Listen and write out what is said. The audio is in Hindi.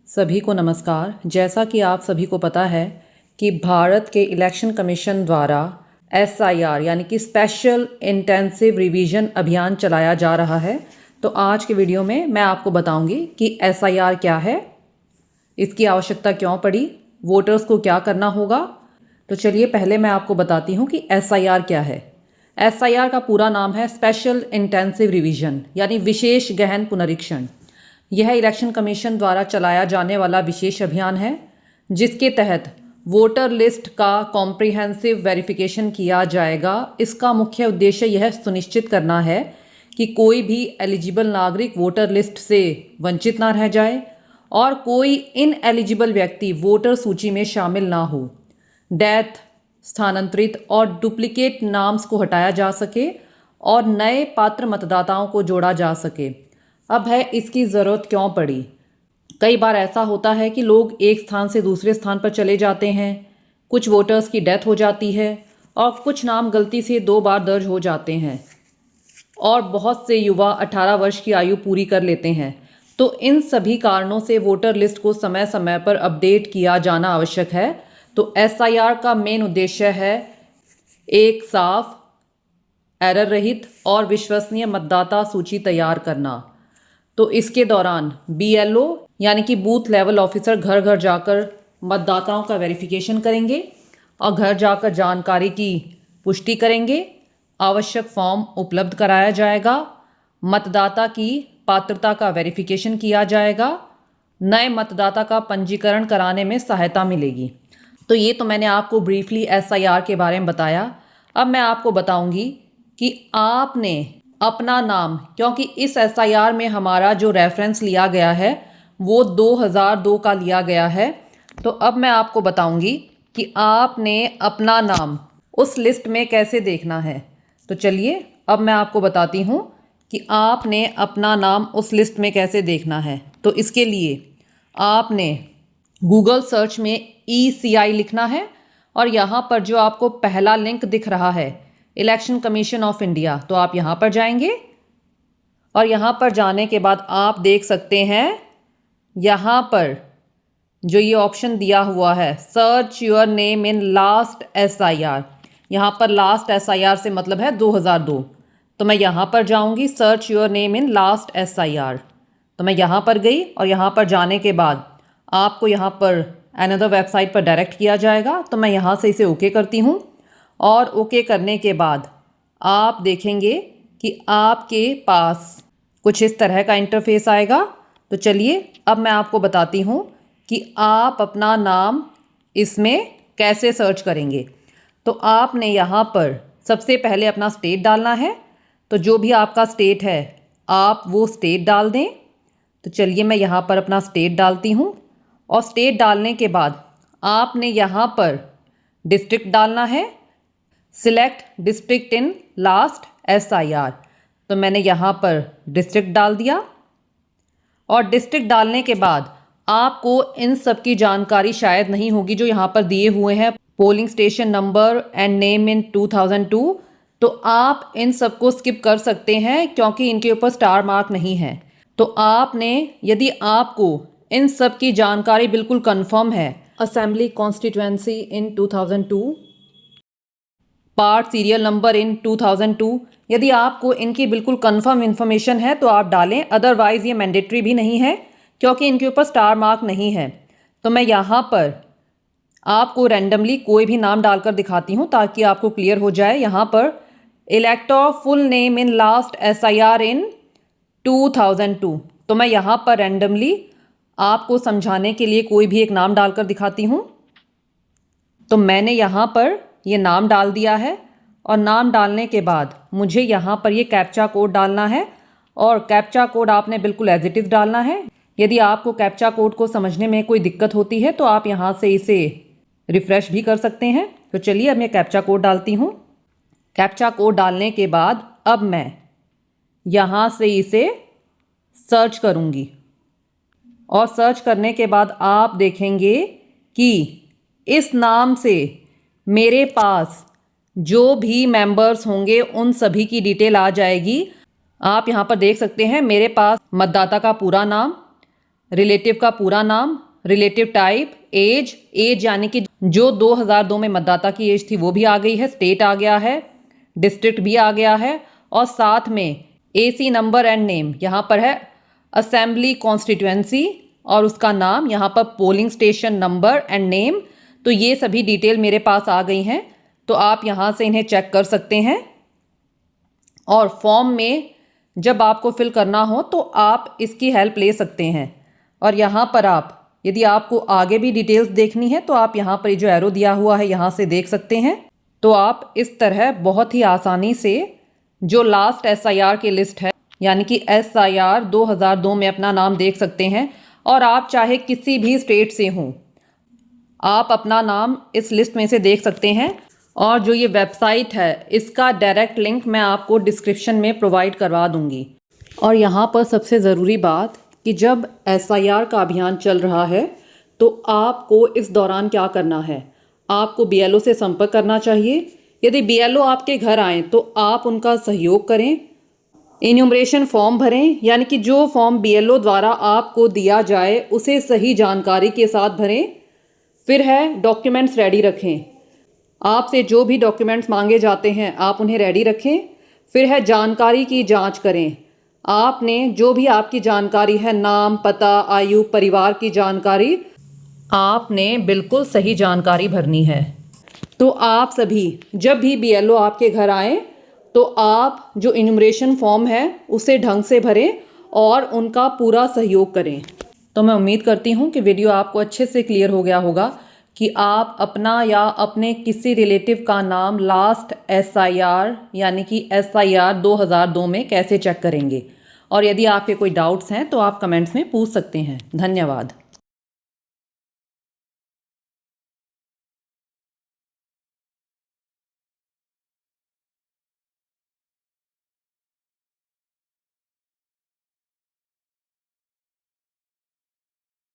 सभी को नमस्कार। जैसा कि आप सभी को पता है कि भारत के इलेक्शन कमीशन द्वारा SIR यानी कि स्पेशल इंटेंसिव रिवीजन अभियान चलाया जा रहा है। तो आज के वीडियो में मैं आपको बताऊंगी कि SIR क्या है, इसकी आवश्यकता क्यों पड़ी, वोटर्स को क्या करना होगा। तो चलिए पहले मैं आपको बताती हूँ कि SIR क्या है। SIR का पूरा नाम है स्पेशल इंटेंसिव रिवीजन यानी विशेष गहन पुनरीक्षण। यह इलेक्शन कमीशन द्वारा चलाया जाने वाला विशेष अभियान है जिसके तहत वोटर लिस्ट का कॉम्प्रिहेंसिव वेरिफिकेशन किया जाएगा। इसका मुख्य उद्देश्य यह सुनिश्चित करना है कि कोई भी एलिजिबल नागरिक वोटर लिस्ट से वंचित ना रह जाए और कोई इनएलिजिबल व्यक्ति वोटर सूची में शामिल ना हो। डेथ, स्थानांतरित और डुप्लीकेट नाम्स को हटाया जा सके और नए पात्र मतदाताओं को जोड़ा जा सके। अब है इसकी ज़रूरत क्यों पड़ी। कई बार ऐसा होता है कि लोग एक स्थान से दूसरे स्थान पर चले जाते हैं, कुछ वोटर्स की डेथ हो जाती है और कुछ नाम गलती से 2 बार दर्ज हो जाते हैं और बहुत से युवा 18 वर्ष की आयु पूरी कर लेते हैं। तो इन सभी कारणों से वोटर लिस्ट को समय समय पर अपडेट किया जाना आवश्यक है। तो SIR का मेन उद्देश्य है एक साफ, एरर रहित और विश्वसनीय मतदाता सूची तैयार करना। तो इसके दौरान BLO यानी कि बूथ लेवल ऑफिसर घर घर जाकर मतदाताओं का वेरिफिकेशन करेंगे और घर जाकर जानकारी की पुष्टि करेंगे। आवश्यक फॉर्म उपलब्ध कराया जाएगा, मतदाता की पात्रता का वेरिफिकेशन किया जाएगा, नए मतदाता का पंजीकरण कराने में सहायता मिलेगी। तो ये तो मैंने आपको ब्रीफली SIR के बारे में बताया। अब मैं आपको बताऊंगी कि आपने अपना नाम, क्योंकि इस SIR में हमारा जो रेफरेंस लिया गया है वो 2002 का लिया गया है। तो अब मैं आपको बताऊंगी कि आपने अपना नाम उस लिस्ट में कैसे देखना है। तो चलिए अब मैं आपको बताती हूँ कि आपने अपना नाम उस लिस्ट में कैसे देखना है। तो इसके लिए आपने गूगल सर्च में ECI लिखना है और यहाँ पर जो आपको पहला लिंक दिख रहा है इलेक्शन कमीशन ऑफ इंडिया, तो आप यहाँ पर जाएंगे और यहाँ पर जाने के बाद आप देख सकते हैं यहाँ पर जो ये ऑप्शन दिया हुआ है search your name in last SIR। यहाँ पर लास्ट SIR से मतलब है 2002। तो मैं यहाँ पर जाऊँगी search your name in last SIR। तो मैं यहाँ पर गई और यहाँ पर जाने के बाद आपको यहाँ पर अनदर वेबसाइट पर डायरेक्ट किया जाएगा। तो मैं यहाँ से इसे ओके करती हूँ और ओके करने के बाद आप देखेंगे कि आपके पास कुछ इस तरह का इंटरफेस आएगा। तो चलिए अब मैं आपको बताती हूँ कि आप अपना नाम इसमें कैसे सर्च करेंगे। तो आपने यहाँ पर सबसे पहले अपना स्टेट डालना है। तो जो भी आपका स्टेट है आप वो स्टेट डाल दें। तो चलिए मैं यहाँ पर अपना स्टेट डालती हूँ और स्टेट डालने के बाद आपने यहाँ पर डिस्ट्रिक्ट डालना है। Select district in last SIR। तो मैंने यहाँ पर डिस्ट्रिक्ट डाल दिया और डिस्ट्रिक्ट डालने के बाद आपको इन सब की जानकारी शायद नहीं होगी जो यहाँ पर दिए हुए हैं, polling station number and name in 2002। तो आप इन सब को स्किप कर सकते हैं क्योंकि इनके ऊपर स्टार मार्क नहीं है। तो आपने, यदि आपको इन सब की जानकारी बिल्कुल कंफर्म है, assembly constituency in 2002, part serial number in 2002, यदि आपको इनकी बिल्कुल कंफर्म इन्फॉर्मेशन है तो आप डालें। अदरवाइज़ ये मैंडेटरी भी नहीं है क्योंकि इनके ऊपर स्टार मार्क नहीं है। तो मैं यहाँ पर आपको रैंडमली कोई भी नाम डालकर दिखाती हूँ ताकि आपको क्लियर हो जाए। यहाँ पर इलेक्टर full name in last SIR इन 2002। तो मैं यहाँ पर रैंडमली आपको समझाने के लिए कोई भी एक नाम डालकर दिखाती हूँ। तो मैंने यहाँ पर ये नाम डाल दिया है और नाम डालने के बाद मुझे यहाँ पर ये कैप्चा कोड डालना है और कैप्चा कोड आपने बिल्कुल एज इट इज़ डालना है। यदि आपको कैप्चा कोड को समझने में कोई दिक्कत होती है तो आप यहाँ से इसे रिफ़्रेश भी कर सकते हैं। तो चलिए अब मैं कैप्चा कोड डालती हूँ। कैप्चा कोड डालने के बाद अब मैं यहाँ से इसे सर्च करूँगी और सर्च करने के बाद आप देखेंगे कि इस नाम से मेरे पास जो भी मेंबर्स होंगे उन सभी की डिटेल आ जाएगी। आप यहाँ पर देख सकते हैं मेरे पास मतदाता का पूरा नाम, रिलेटिव का पूरा नाम, रिलेटिव टाइप, एज यानी कि जो 2002 में मतदाता की एज थी वो भी आ गई है, स्टेट आ गया है, डिस्ट्रिक्ट भी आ गया है, और साथ में एसी नंबर एंड नेम, यहाँ पर है असेंबली कॉन्स्टिट्यूएंसी और उसका नाम, यहाँ पर polling station number and name. तो ये सभी डिटेल मेरे पास आ गई हैं, तो आप यहाँ से इन्हें चेक कर सकते हैं। और फॉर्म में जब आपको फिल करना हो तो आप इसकी हेल्प ले सकते हैं। और यहाँ पर आप यदि आपको आगे भी डिटेल्स देखनी है तो आप यहाँ पर जो एरो दिया हुआ है यहाँ से देख सकते हैं। तो आप इस तरह बहुत ही आसानी से जो लास्ट SIR की लिस्ट है यानी कि SIR 2002 में अपना नाम देख सकते हैं। और आप चाहे किसी भी स्टेट से हों, आप अपना नाम इस लिस्ट में से देख सकते हैं। और जो ये वेबसाइट है इसका डायरेक्ट लिंक मैं आपको डिस्क्रिप्शन में प्रोवाइड करवा दूंगी। और यहाँ पर सबसे ज़रूरी बात कि जब SIR का अभियान चल रहा है तो आपको इस दौरान क्या करना है, आपको BLO से संपर्क करना चाहिए। यदि BLO आपके घर आएँ तो आप उनका सहयोग करें, इन्यूमरेशन फॉर्म भरें, यानी कि जो फॉर्म BLO द्वारा आपको दिया जाए उसे सही जानकारी के साथ भरें। फिर है डॉक्यूमेंट्स रेडी रखें, आपसे जो भी डॉक्यूमेंट्स मांगे जाते हैं आप उन्हें रेडी रखें। फिर है जानकारी की जांच करें, आपने जो भी आपकी जानकारी है, नाम, पता, आयु, परिवार की जानकारी, आपने बिल्कुल सही जानकारी भरनी है। तो आप सभी जब भी BLO आपके घर आए तो आप जो इन्यूमरेशन फॉर्म है उसे ढंग से भरें और उनका पूरा सहयोग करें। तो मैं उम्मीद करती हूँ कि वीडियो आपको अच्छे से क्लियर हो गया होगा कि आप अपना या अपने किसी रिलेटिव का नाम लास्ट SIR यानी कि SIR 2002 में कैसे चेक करेंगे। और यदि आपके कोई डाउट्स हैं तो आप कमेंट्स में पूछ सकते हैं। धन्यवाद।